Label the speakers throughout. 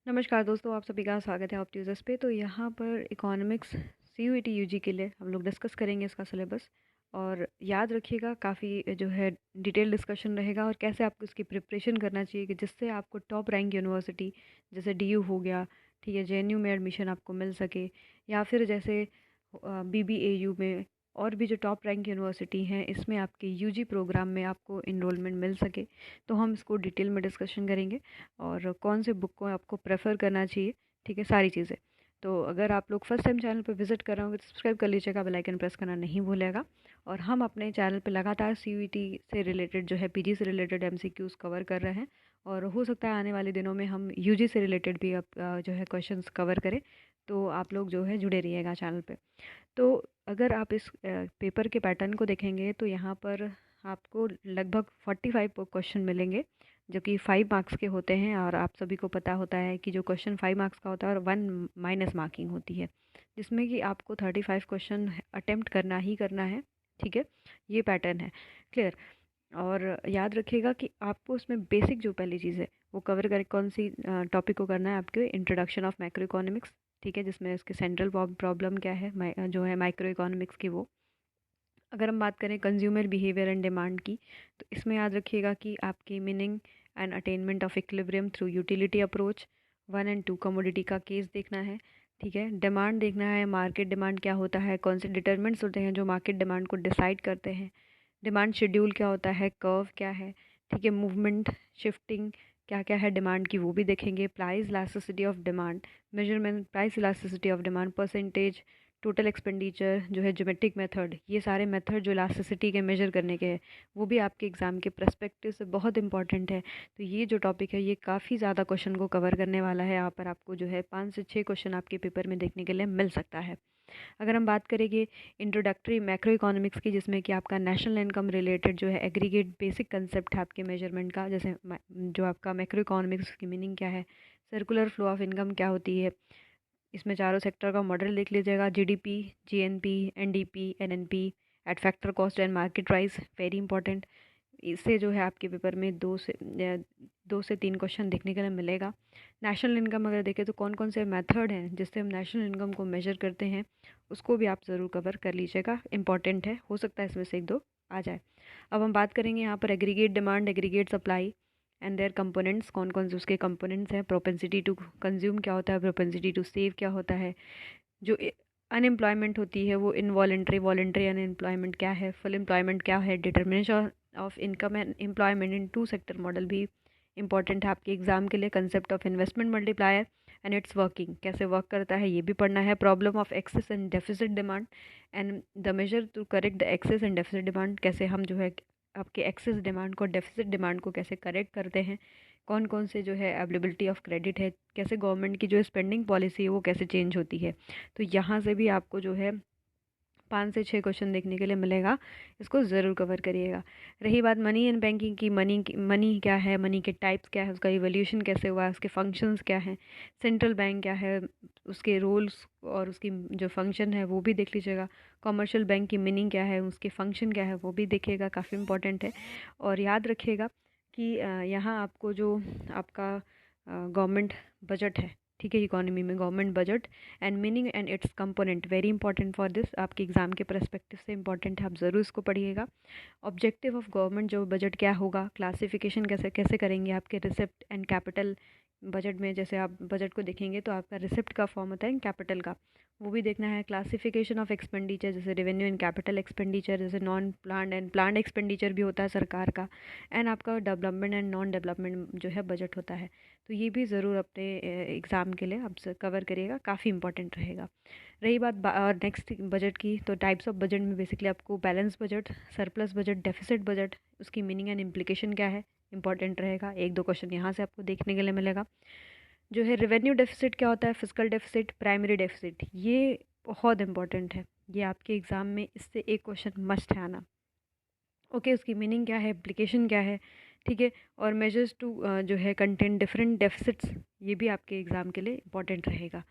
Speaker 1: नमस्कार दोस्तों, आप सभी का स्वागत है ऑप्ट्यूजर्स पे। तो यहाँ पर इकोनॉमिक्स सीयूईटी यूजी के लिए हम लोग डिस्कस करेंगे इसका सिलेबस। और याद रखिएगा, काफ़ी जो है डिटेल डिस्कशन रहेगा और कैसे आपको इसकी प्रिपरेशन करना चाहिए कि जिससे आपको टॉप रैंक यूनिवर्सिटी जैसे डीयू हो गया, ठीक है, जेएनयू में एडमिशन आपको मिल सके, या फिर जैसे बीबीएयू में और भी जो टॉप रैंक यूनिवर्सिटी हैं इसमें आपके यूजी प्रोग्राम में आपको इनरोलमेंट मिल सके। तो हम इसको डिटेल में डिस्कशन करेंगे और कौन से बुक को आपको प्रेफर करना चाहिए, ठीक है, सारी चीज़ें। तो अगर आप लोग फर्स्ट टाइम चैनल पर विजिट कर रहे होंगे तो सब्सक्राइब कर लीजिएगा, बेल आइकन प्रेस करना नहीं भूलेगा। और हम अपने चैनल पे लगातार सीयूईटी से रिलेटेड जो है पीजी से रिलेटेड एमसीक्यूज़ कवर कर रहे हैं। और हो सकता है आने वाले दिनों में हम यूजी से रिलेटेड भी अब जो है क्वेश्चंस कवर करें। तो आप लोग जो है जुड़े रहिएगा चैनल पे। तो अगर आप इस पेपर के पैटर्न को देखेंगे तो यहाँ पर आपको लगभग 45 क्वेश्चन मिलेंगे, जो कि 5 मार्क्स के होते हैं। और आप सभी को पता होता है कि जो क्वेश्चन 5 मार्क्स का होता है और 1 मार्किंग होती है, जिसमें कि आपको 35 क्वेश्चन अटेम्प्ट करना ही करना है, ठीक है। ये पैटर्न है, क्लियर। और याद रखिएगा कि आपको उसमें बेसिक जो पहली चीज़ है वो कवर करें। कौन सी टॉपिक को करना है, आपके इंट्रोडक्शन ऑफ माइक्रो इकोनॉमिक्स, ठीक है, जिसमें इसके सेंट्रल प्रॉब्लम क्या है जो है माइक्रो इकोनॉमिक्स की वो। अगर हम बात करें कंज्यूमर बिहेवियर एंड डिमांड की, तो इसमें याद रखिएगा कि आपकी meaning and attainment of equilibrium through utility approach, 1 और 2 कमोडिटी का केस देखना है, ठीक है। डिमांड देखना है, मार्केट डिमांड क्या होता है, कौन से डिटर्मिनेंट्स होते हैं जो मार्केट डिमांड को डिसाइड करते हैं। डिमांड शेड्यूल क्या होता है, कर्व क्या है, ठीक है, मूवमेंट शिफ्टिंग क्या क्या है डिमांड की वो भी देखेंगे। Price elasticity of demand measurement, price elasticity of demand, percentage, total expenditure जो है, ज्योमेट्रिक मेथड, ये सारे मेथड जो इलास्टिसिटी के मेजर करने के हैं वो भी आपके एग्ज़ाम के पर्सपेक्टिव से बहुत इंपॉर्टेंट है। तो ये जो टॉपिक है ये काफ़ी ज़्यादा क्वेश्चन को कवर करने वाला है। यहाँ पर आपको जो है 5 से 6 क्वेश्चन आपके पेपर में देखने के लिए मिल सकता है। अगर हम बात करेंगे इंट्रोडक्टरी मैक्रो इकोनॉमिक्स की, जिसमें कि आपका नेशनल इनकम रिलेटेड जो है एग्रीगेट बेसिक कंसेप्ट है आपके मेजरमेंट का, जैसे जो आपका मैक्रो इकोनॉमिक्स की मीनिंग क्या है, सर्कुलर फ्लो ऑफ इनकम क्या होती है, इसमें चारों सेक्टर का मॉडल देख लीजिएगा, GDP, GNP, NDP, NNP, eight factor cost and market price, very important. इससे जो है आपके पेपर में 2 से 3 क्वेश्चन देखने के लिए मिलेगा। नेशनल इनकम अगर देखें तो कौन कौन से मेथड हैं जिससे हम नेशनल इनकम को मेजर करते हैं, उसको भी आप ज़रूर कवर कर लीजिएगा, इंपॉर्टेंट है, हो सकता है इसमें से 1-2 आ जाए। अब हम बात करेंगे यहाँ पर aggregate demand, aggregate supply and there components, कौन कौन से उसके कंपोनेंट्स हैं। प्रोपेंसिटी टू कंज्यूम क्या होता है, प्रोपेंसिटी टू सेव क्या होता है, जो अनएम्प्लॉयमेंट होती है वो इनवॉलेंट्री, वॉलेंट्री अनएम्प्लॉयमेंट क्या है, फुल एम्प्लॉयमेंट क्या है, determination of income and employment in 2 sector model भी इंपॉर्टेंट है आपके एग्जाम के लिए। Concept of investment multiplier and its working, कैसे वर्क करता है ये भी पढ़ना है। Problem of excess and deficit demand and the measure to correct the excess and deficit demand, कैसे हम जो है आपके एक्सेस डिमांड को, डेफिसिट डिमांड को कैसे करेक्ट करते हैं। कौन कौन से जो है अवेलेबिलिटी ऑफ क्रेडिट है, कैसे गवर्नमेंट की जो स्पेंडिंग पॉलिसी है वो कैसे चेंज होती है। तो यहाँ से भी आपको जो है 5 से 6 क्वेश्चन देखने के लिए मिलेगा, इसको ज़रूर कवर करिएगा। रही बात मनी एंड बैंकिंग की, मनी क्या है, मनी के टाइप्स क्या है, उसका इवोल्यूशन कैसे हुआ है, उसके फंक्शंस क्या हैं, सेंट्रल बैंक क्या है, उसके रोल्स और उसकी जो फंक्शन है वो भी देख लीजिएगा। कॉमर्शियल बैंक की मीनिंग क्या है, उसके फंक्शन क्या है वो भी देखिएगा, काफ़ी इंपॉर्टेंट है। और याद रखिएगा कि यहाँ आपको जो आपका गवर्नमेंट बजट है, ठीक है, इकोनॉमी में government budget and meaning and it's component, very important for this, आपके एग्जाम के परस्पेक्टिव से इंपॉर्टेंट है, आप ज़रूर इसको पढ़िएगा। ऑब्जेक्टिव ऑफ गवर्नमेंट जो बजट क्या होगा, क्लासिफिकेशन कैसे कैसे करेंगे आपके रिसिप्ट एंड कैपिटल बजट में। जैसे आप बजट को देखेंगे तो आपका रिसिप्ट का फॉर्म होता है कैपिटल का, वो भी देखना है। क्लासिफिकेशन ऑफ एक्सपेंडिचर, जैसे रेवेन्यू एंड कैपिटल एक्सपेंडिचर, जैसे non planned and planned expenditure भी होता है सरकार का, एंड आपका डेवलपमेंट एंड नॉन डेवलपमेंट जो है बजट होता है। तो ये भी ज़रूर अपने एग्ज़ाम के लिए आप कवर करिएगा, काफ़ी इंपॉर्टेंट रहेगा। रही बात और नेक्स्ट बजट की, तो टाइप्स ऑफ बजट में बेसिकली आपको balance budget, surplus budget, deficit budget, उसकी मीनिंग एंड इम्प्लीकेशन क्या है, इंपॉर्टेंट रहेगा। 1-2 क्वेश्चन यहाँ से आपको देखने के लिए मिलेगा। जो है रेवेन्यू डेफिसिट क्या होता है, फिजिकल डेफिसिट, प्राइमरी डेफिसिट, ये बहुत इंपॉर्टेंट है, ये आपके एग्ज़ाम में इससे 1 क्वेश्चन मस्ट है आना। ओके, उसकी मीनिंग क्या है, एप्लीकेशन क्या है, ठीक है। और मेजर्स टू जो है कंटेंट डिफरेंट डेफिसिट्स, ये भी आपके एग्ज़ाम के लिए इंपॉर्टेंट रहेगा।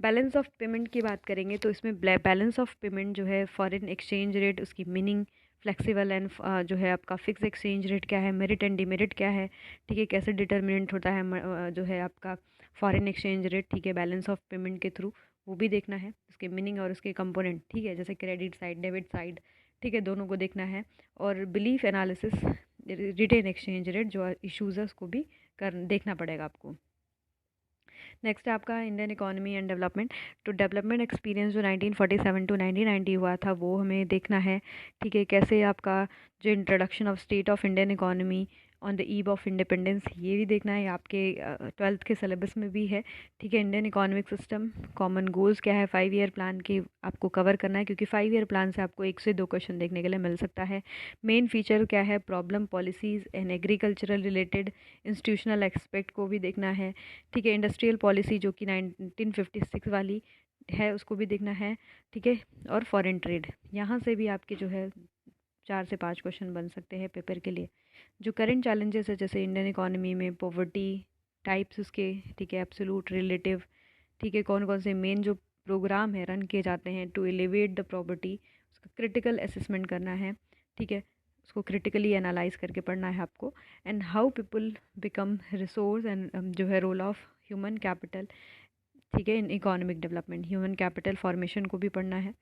Speaker 1: बैलेंस ऑफ पेमेंट की बात करेंगे तो इसमें बैलेंस ऑफ पेमेंट जो है फॉरेन एक्सचेंज रेट, उसकी मीनिंग, फ्लेक्सिबल एंड जो है आपका फिक्स एक्सचेंज रेट क्या है, मेरिट एंड डिमेरिट क्या है, ठीक है, कैसे डिटर्मिनेंट होता है जो है आपका फॉरेन एक्सचेंज रेट, ठीक है, बैलेंस ऑफ पेमेंट के थ्रू, वो भी देखना है, उसके मीनिंग और उसके कंपोनेंट, ठीक है, जैसे क्रेडिट साइड, डेबिट साइड, ठीक है, दोनों को देखना है। और belief analysis, retain exchange rate जो इशूज़ है उसको भी देखना पड़ेगा आपको। नेक्स्ट है आपका इंडियन इकोनॉमी एंड डेवलपमेंट। तो डेवलपमेंट एक्सपीरियंस जो 1947 टू 1990 हुआ था वो हमें देखना है, ठीक है, कैसे आपका जो introduction of state of Indian economy on the eve of independence, ये भी देखना है, आपके 12th के सिलेबस में भी है, ठीक है। Indian economic system, common goals क्या है, 5 ईयर प्लान की आपको कवर करना है, क्योंकि 5 ईयर प्लान से आपको 1 से 2 क्वेश्चन देखने के लिए मिल सकता है। मेन फीचर क्या है, problem, policies and agricultural related institutional expect को भी देखना है, ठीक है। इंडस्ट्रियल पॉलिसी जो कि 1956 वाली है उसको भी देखना है, ठीक है। और फॉरेन ट्रेड, यहाँ से भी आपके जो है 4 से 5 क्वेश्चन बन सकते हैं पेपर के लिए। जो करंट चैलेंजेस है जैसे इंडियन इकोनॉमी में पॉवर्टी टाइप्स उसके, ठीक है, एब्सोलूट, रिलेटिव, ठीक है, कौन कौन से मेन जो प्रोग्राम है रन किए जाते हैं टू एलिवेट द पॉवर्टी, उसका क्रिटिकल असेसमेंट करना है, ठीक है, उसको क्रिटिकली एनालाइज करके पढ़ना है आपको। And how people become resource and जो है रोल ऑफ ह्यूमन कैपिटल, ठीक है, in economic development, human capital formation को भी पढ़ना है।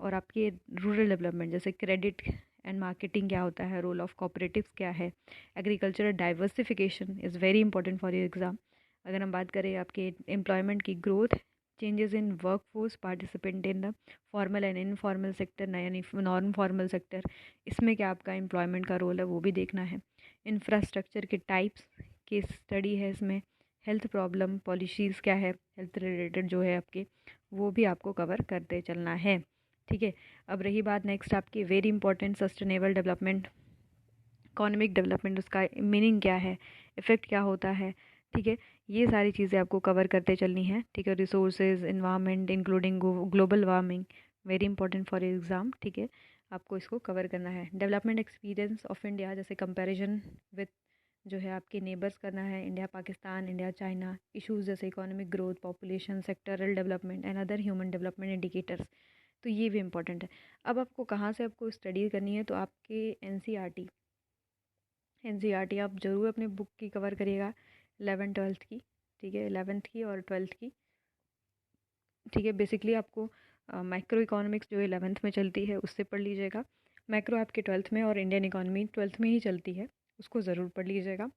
Speaker 1: और आपके रूरल डेवलपमेंट जैसे क्रेडिट एंड मार्केटिंग क्या होता है, रोल ऑफ कोऑपरेटिव्स क्या है, agricultural diversification is very important for your exam. अगर हम बात करें आपके एम्प्लॉयमेंट की growth, changes in work force, participant in the formal and informal sector, यानी नॉन फॉर्मल सेक्टर, इसमें क्या आपका एम्प्लॉयमेंट का रोल है वो भी देखना है। इंफ्रास्ट्रक्चर के टाइप्स केस स्टडी है इसमें। हेल्थ प्रॉब्लम, पॉलिसीज़ क्या है, हेल्थ रिलेटेड जो है आपके, वो भी आपको कवर करते चलना है, ठीक है। अब रही बात नेक्स्ट आपकी very important sustainable development, economic development, उसका मीनिंग क्या है, इफ़ेक्ट क्या होता है, ठीक है, ये सारी चीज़ें आपको कवर करते चलनी है, ठीक है। Resources, environment including global warming, very important for exam, ठीक है, आपको इसको कवर करना है। डेवलपमेंट एक्सपीरियंस ऑफ इंडिया, जैसे कंपैरिजन विद जो है आपके नेबर्स करना है, India Pakistan, India China, issues जैसे economic growth, population, sectoral development and other human development indicators, तो ये भी इंपॉर्टेंट है। अब आपको कहाँ से आपको स्टडी करनी है, तो आपके एनसीईआरटी आप ज़रूर अपने बुक की कवर करिएगा, 11th 12th की, ठीक है, 11th की और 12th की, ठीक है। बेसिकली आपको माइक्रो इकोनॉमिक्स जो 11th में चलती है उससे पढ़ लीजिएगा, मैक्रो आपके 12th में और इंडियन इकोनॉमी 12th में ही चलती है, उसको ज़रूर पढ़ लीजिएगा,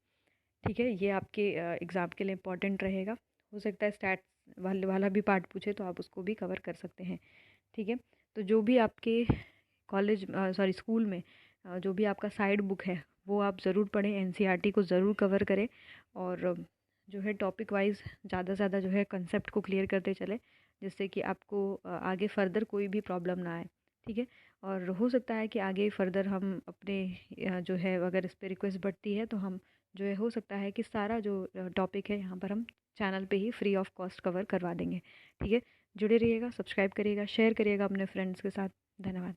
Speaker 1: ठीक है। ये आपके एग्ज़ाम के लिए इम्पॉर्टेंट रहेगा। हो सकता है स्टैट्स वाला भी पार्ट पूछे तो आप उसको भी कवर कर सकते हैं, ठीक है। तो जो भी आपके कॉलेज सॉरी स्कूल में जो भी आपका साइड बुक है वो आप ज़रूर पढ़ें, एनसीईआरटी को ज़रूर कवर करें, और जो है टॉपिक वाइज ज़्यादा से ज़्यादा जो है कंसेप्ट को क्लियर करते चले, जिससे कि आपको आगे फर्दर कोई भी प्रॉब्लम ना आए, ठीक है। और हो सकता है कि आगे फर्दर हम अपने जो है अगर इस पर रिक्वेस्ट बढ़ती है तो हम जो है हो सकता है कि सारा जो टॉपिक है यहाँ पर हम चैनल पे ही फ्री ऑफ कॉस्ट कवर करवा देंगे, ठीक है। जुड़े रहिएगा, सब्सक्राइब करिएगा, शेयर करिएगा अपने फ्रेंड्स के साथ। धन्यवाद।